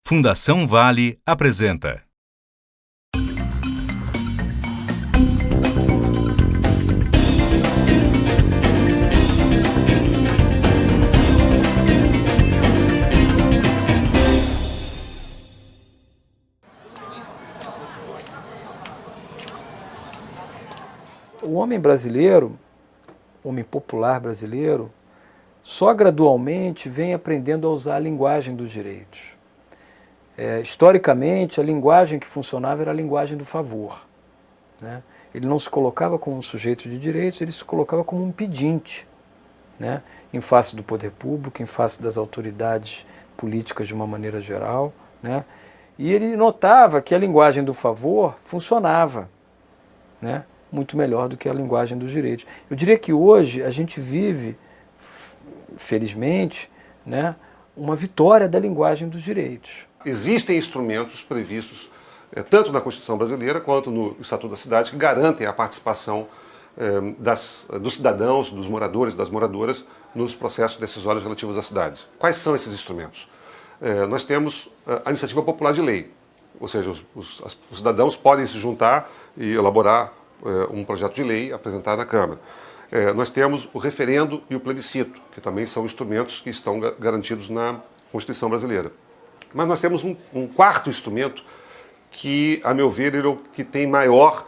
Fundação Vale apresenta. O homem brasileiro, homem popular brasileiro, só gradualmente vem aprendendo a usar a linguagem dos direitos. Historicamente, a linguagem que funcionava era a linguagem do favor, né? Ele não se colocava como um sujeito de direitos, ele se colocava como um pedinte, né? Em face do poder público, em face das autoridades políticas de uma maneira geral, né? E ele notava que a linguagem do favor funcionava, né? Muito melhor do que a linguagem dos direitos. Eu diria que hoje a gente vive, felizmente, né, uma vitória da linguagem dos direitos. Existem instrumentos previstos tanto na Constituição brasileira quanto no Estatuto da Cidade que garantem a participação dos cidadãos, dos moradores, das moradoras nos processos decisórios relativos às cidades. Quais são esses instrumentos? Nós temos a iniciativa popular de lei, ou seja, os cidadãos podem se juntar e elaborar um projeto de lei apresentado na Câmara. Nós temos o referendo e o plebiscito, que também são instrumentos que estão garantidos na Constituição brasileira. Mas nós temos um quarto instrumento que, a meu ver, ele é o que tem maior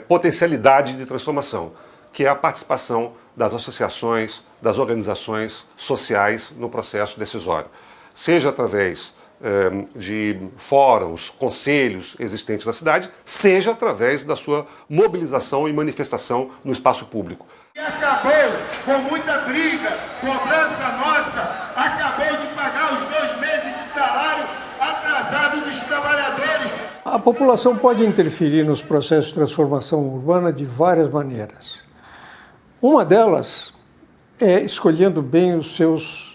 potencialidade de transformação, que é a participação das associações, das organizações sociais no processo decisório. Seja através de fóruns, conselhos existentes na cidade, seja através da sua mobilização e manifestação no espaço público. E acabou com muita briga, cobrança nossa, acabou de pagar os 2 meses de salário atrasado dos trabalhadores. A população pode interferir nos processos de transformação urbana de várias maneiras. Uma delas é escolhendo bem os seus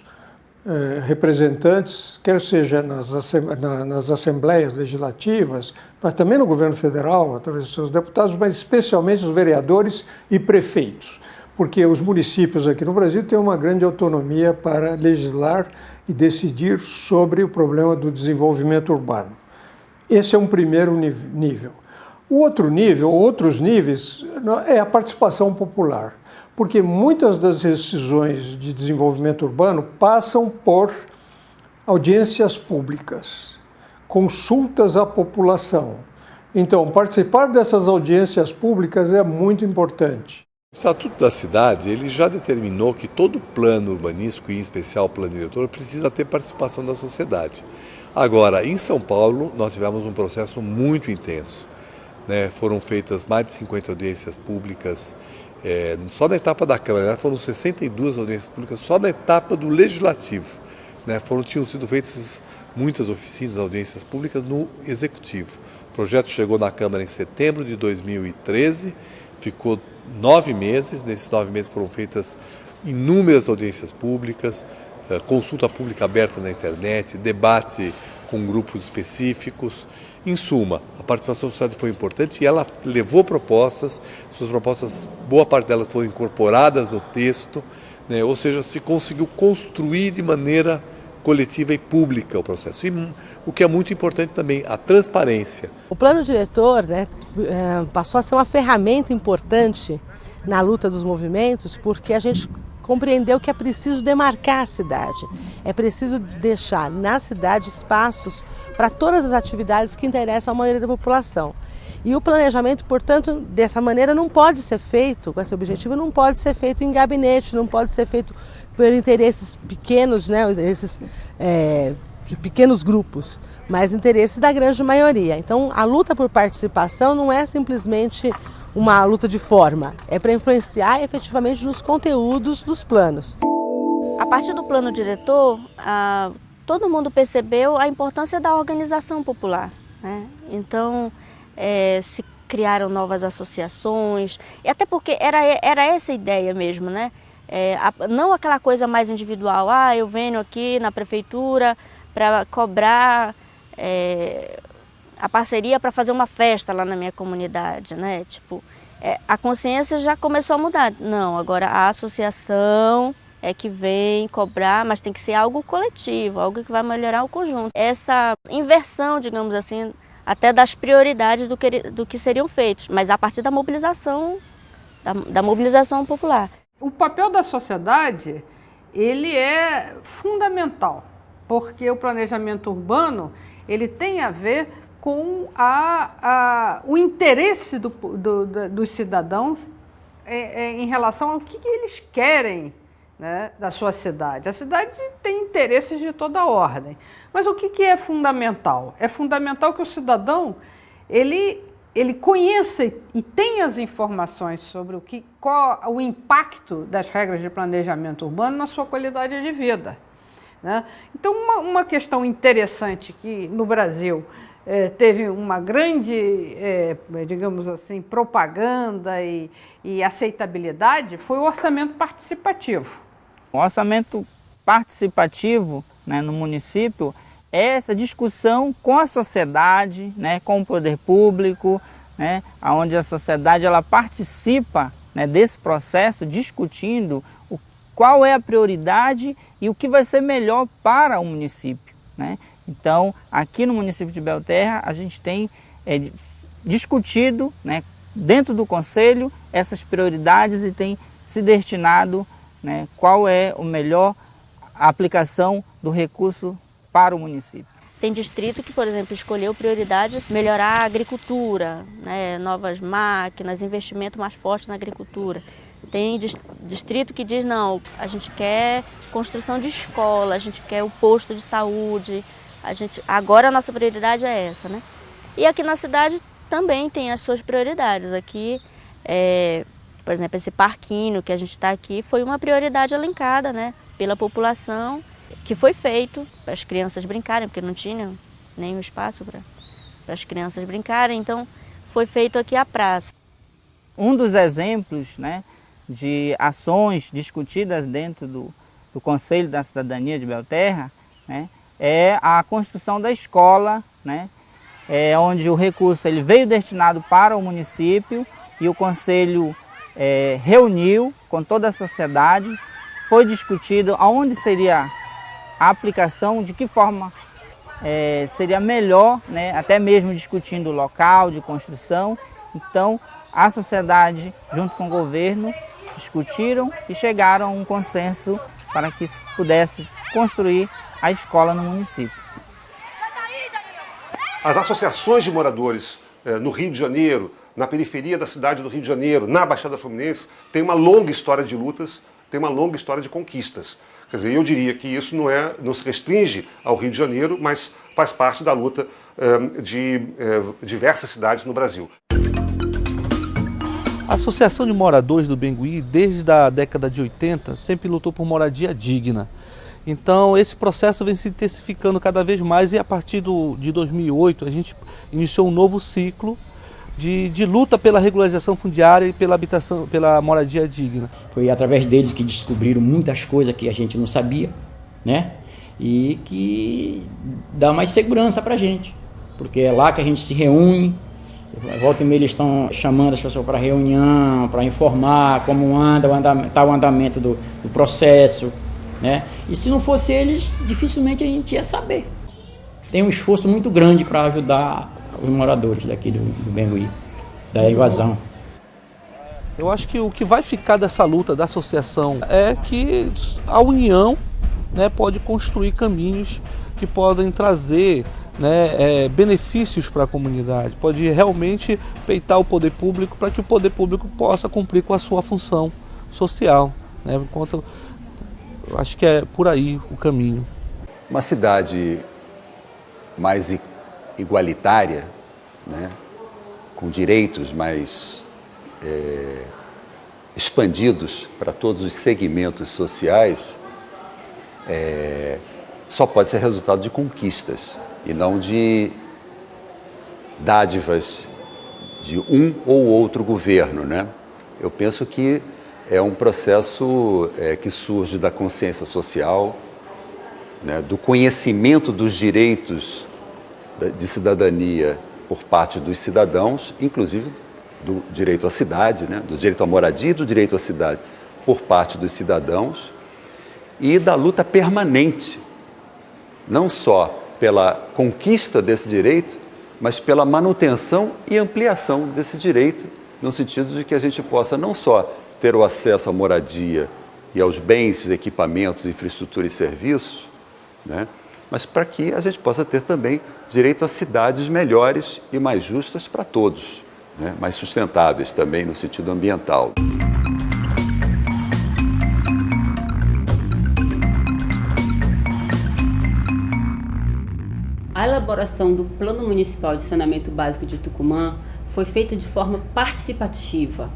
representantes, quer seja nas assembleias legislativas, mas também no governo federal, através dos seus deputados, mas especialmente os vereadores e prefeitos, porque os municípios aqui no Brasil têm uma grande autonomia para legislar e decidir sobre o problema do desenvolvimento urbano. Esse é um primeiro nível. O outro nível, outros níveis, é a participação popular, porque muitas das decisões de desenvolvimento urbano passam por audiências públicas, consultas à população. Então, participar dessas audiências públicas é muito importante. O Estatuto da Cidade ele já determinou que todo plano urbanístico, e em especial o plano diretor, precisa ter participação da sociedade. Agora, em São Paulo, nós tivemos um processo muito intenso, né? Foram feitas mais de 50 audiências públicas, só na etapa da Câmara, foram 62 audiências públicas só na etapa do Legislativo, né? Tinham sido feitas muitas oficinas, audiências públicas no Executivo. O projeto chegou na Câmara em setembro de 2013, ficou 9 meses, nesses 9 meses foram feitas inúmeras audiências públicas, consulta pública aberta na internet, debate com grupos específicos. Em suma, a participação da sociedade foi importante e ela levou propostas, suas propostas, boa parte delas foram incorporadas no texto, né? Ou seja, se conseguiu construir de maneira coletiva e pública o processo. E o que é muito importante também, a transparência. O plano diretor, né, passou a ser uma ferramenta importante na luta dos movimentos, porque a gente compreendeu que é preciso demarcar a cidade, é preciso deixar na cidade espaços para todas as atividades que interessam a maioria da população. E o planejamento, portanto, dessa maneira não pode ser feito, com esse objetivo, não pode ser feito em gabinete, não pode ser feito por interesses pequenos, né, interesses de pequenos grupos, mas interesses da grande maioria. Então, a luta por participação não é simplesmente uma luta de forma, é para influenciar efetivamente nos conteúdos dos planos. A partir do plano diretor, todo mundo percebeu a importância da organização popular, né? Então, se criaram novas associações, e até porque era essa a ideia mesmo, né? Não aquela coisa mais individual, eu venho aqui na prefeitura para cobrar a parceria para fazer uma festa lá na minha comunidade, né? Tipo, a consciência já começou a mudar. Não, agora a associação é que vem cobrar, mas tem que ser algo coletivo, algo que vai melhorar o conjunto. Essa inversão, digamos assim, até das prioridades do que seriam feitos, mas a partir da mobilização popular. O papel da sociedade, ele é fundamental, porque o planejamento urbano, ele tem a ver com o interesse dos cidadãos em relação ao que eles querem, né, da sua cidade. A cidade tem interesses de toda ordem, mas o que é fundamental? É fundamental que o cidadão ele conheça e tenha as informações sobre qual o impacto das regras de planejamento urbano na sua qualidade de vida, né? Então, uma questão interessante que no Brasil teve uma grande, digamos assim, propaganda e aceitabilidade foi o orçamento participativo. O orçamento participativo, né, no município é essa discussão com a sociedade, né, com o poder público, né, onde a sociedade ela participa, né, desse processo, discutindo qual é a prioridade e o que vai ser melhor para o município, né? Então, aqui no município de Belterra, a gente tem discutido, né, dentro do conselho essas prioridades e tem se destinado, né, qual é a melhor aplicação do recurso para o município. Tem distrito que, por exemplo, escolheu prioridade melhorar a agricultura, né, novas máquinas, investimento mais forte na agricultura. Tem distrito que diz, não, a gente quer construção de escola, a gente quer o posto de saúde, agora a nossa prioridade é essa, né? E aqui na cidade também tem as suas prioridades. Aqui, por exemplo, esse parquinho que a gente está aqui foi uma prioridade elencada, né, pela população, que foi feito para as crianças brincarem, porque não tinha nenhum espaço para as crianças brincarem, então foi feito aqui a praça. Um dos exemplos, né, de ações discutidas dentro do Conselho da Cidadania de Belterra, né, é a construção da escola, né, onde o recurso ele veio destinado para o município e o Conselho reuniu com toda a sociedade, foi discutido aonde seria a aplicação, de que forma seria melhor, né, até mesmo discutindo o local de construção. Então, a sociedade, junto com o governo, discutiram e chegaram a um consenso para que se pudesse construir a escola no município. As associações de moradores no Rio de Janeiro, na periferia da cidade do Rio de Janeiro, na Baixada Fluminense, têm uma longa história de lutas, tem uma longa história de conquistas. Quer dizer, eu diria que isso não se restringe ao Rio de Janeiro, mas faz parte da luta de diversas cidades no Brasil. A Associação de Moradores do Bengui, desde a década de 80, sempre lutou por moradia digna. Então, esse processo vem se intensificando cada vez mais e a partir de 2008 a gente iniciou um novo ciclo de luta pela regularização fundiária e pela habitação, pela moradia digna. Foi através deles que descobriram muitas coisas que a gente não sabia, né? E que dá mais segurança para a gente, porque é lá que a gente se reúne. Volta e meia eles estão chamando as pessoas para reunião, para informar como anda o andamento do processo, né? E se não fosse eles, dificilmente a gente ia saber. Tem um esforço muito grande para ajudar os moradores daqui do Bengui, da invasão. Eu acho que o que vai ficar dessa luta da associação é que a união, né, pode construir caminhos que podem trazer, né, benefícios para a comunidade, pode realmente peitar o poder público para que o poder público possa cumprir com a sua função social, né? Enquanto eu acho que é por aí o caminho. Uma cidade mais igualitária, né, com direitos mais expandidos para todos os segmentos sociais, só pode ser resultado de conquistas e não de dádivas de um ou outro governo, né? Eu penso que é um processo que surge da consciência social, né, do conhecimento dos direitos de cidadania por parte dos cidadãos, inclusive do direito à cidade, né, do direito à moradia e do direito à cidade por parte dos cidadãos, e da luta permanente, não só pela conquista desse direito, mas pela manutenção e ampliação desse direito, no sentido de que a gente possa não só ter o acesso à moradia e aos bens, equipamentos, infraestrutura e serviços, né, mas para que a gente possa ter também direito a cidades melhores e mais justas para todos, né, mais sustentáveis também no sentido ambiental. A elaboração do Plano Municipal de Saneamento Básico de Tucumã foi feita de forma participativa,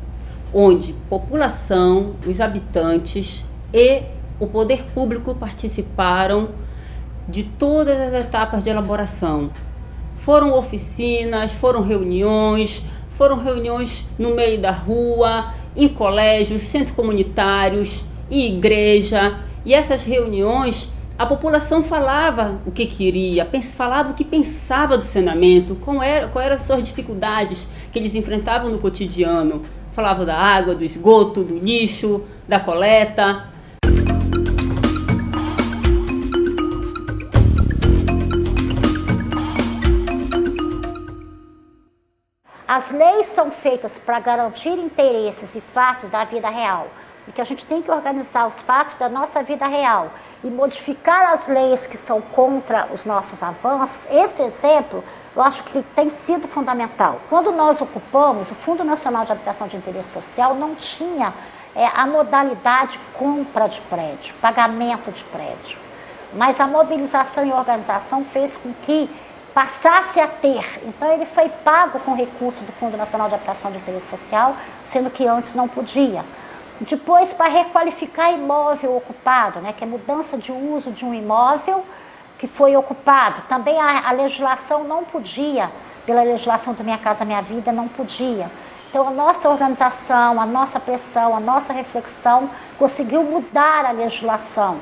onde população, os habitantes e o poder público participaram de todas as etapas de elaboração. Foram oficinas, foram reuniões no meio da rua, em colégios, centros comunitários e igreja. E essas reuniões, a população falava o que queria, falava o que pensava do saneamento, quais eram as suas dificuldades que eles enfrentavam no cotidiano. Falavam da água, do esgoto, do lixo, da coleta. As leis são feitas para garantir interesses e fatos da vida real, e que a gente tem que organizar os fatos da nossa vida real e modificar as leis que são contra os nossos avanços. Esse exemplo, eu acho que tem sido fundamental. Quando nós ocupamos, o Fundo Nacional de Habitação de Interesse Social não tinha a modalidade compra de prédio, pagamento de prédio, mas a mobilização e organização fez com que passasse a ter. Então ele foi pago com recurso do Fundo Nacional de Habitação de Interesse Social, sendo que antes não podia. Depois, para requalificar imóvel ocupado, né, que é mudança de uso de um imóvel que foi ocupado. Também a legislação não podia, pela legislação do Minha Casa Minha Vida, não podia. Então a nossa organização, a nossa pressão, a nossa reflexão conseguiu mudar a legislação.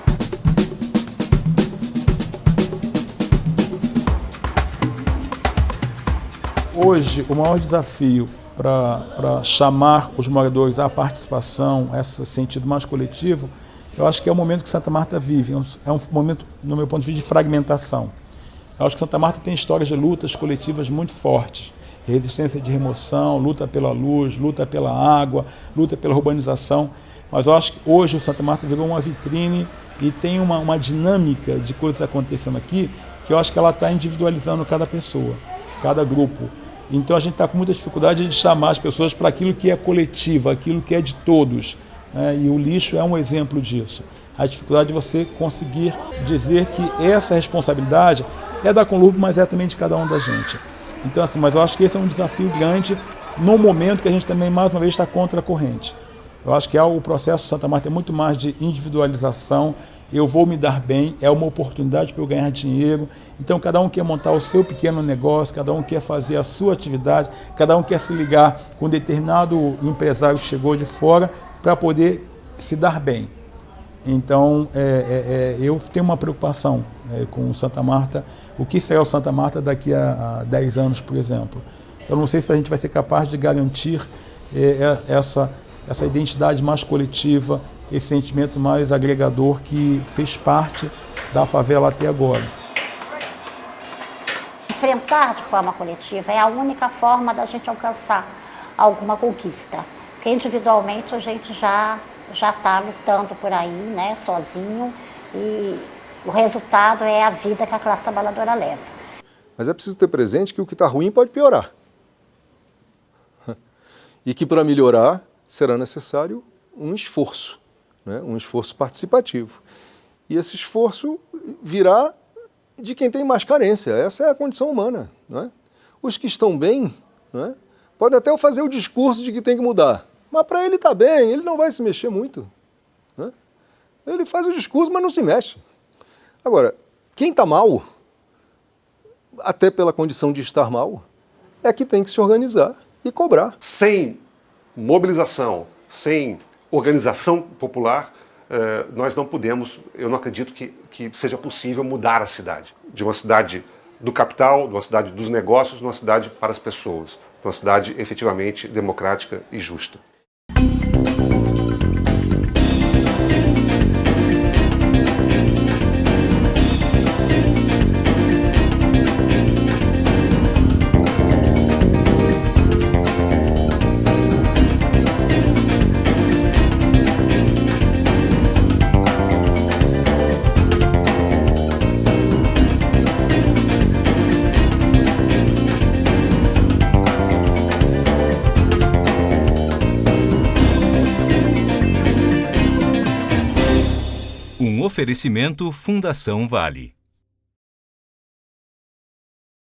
Hoje, o maior desafio para chamar os moradores à participação, esse sentido mais coletivo, eu acho que é o momento que Santa Marta vive. É um momento, no meu ponto de vista, de fragmentação. Eu acho que Santa Marta tem histórias de lutas coletivas muito fortes. Resistência de remoção, luta pela luz, luta pela água, luta pela urbanização. Mas eu acho que hoje o Santa Marta virou uma vitrine e tem uma dinâmica de coisas acontecendo aqui que eu acho que ela está individualizando cada pessoa, cada grupo. Então a gente está com muita dificuldade de chamar as pessoas para aquilo que é coletivo, aquilo que é de todos, né? E o lixo é um exemplo disso. A dificuldade de você conseguir dizer que essa responsabilidade é da Conlurb, mas é também de cada um da gente. Então assim, mas eu acho que esse é um desafio grande no momento que a gente também mais uma vez está contra a corrente. Eu acho que o processo Santa Marta é muito mais de individualização. Eu vou me dar bem, é uma oportunidade para eu ganhar dinheiro. Então cada um quer montar o seu pequeno negócio, cada um quer fazer a sua atividade, cada um quer se ligar com um determinado empresário que chegou de fora para poder se dar bem. Então eu tenho uma preocupação com o Santa Marta. O que será o Santa Marta daqui a 10 anos, por exemplo? Eu não sei se a gente vai ser capaz de garantir essa identidade mais coletiva, esse sentimento mais agregador que fez parte da favela até agora. Enfrentar de forma coletiva é a única forma da gente alcançar alguma conquista. Porque individualmente a gente já está lutando por aí, né, sozinho, e o resultado é a vida que a classe trabalhadora leva. Mas é preciso ter presente que o que está ruim pode piorar. E que para melhorar será necessário um esforço. Um esforço participativo. E esse esforço virá de quem tem mais carência. Essa é a condição humana. Não é? Os que estão bem, não é? Podem até fazer o discurso de que tem que mudar. Mas para ele está bem, ele não vai se mexer muito. Não é? Ele faz o discurso, mas não se mexe. Agora, quem está mal, até pela condição de estar mal, é que tem que se organizar e cobrar. Sem mobilização, sem organização popular, nós não podemos, eu não acredito que seja possível mudar a cidade. De uma cidade do capital, de uma cidade dos negócios, de uma cidade para as pessoas. De uma cidade efetivamente democrática e justa. Oferecimento Fundação Vale.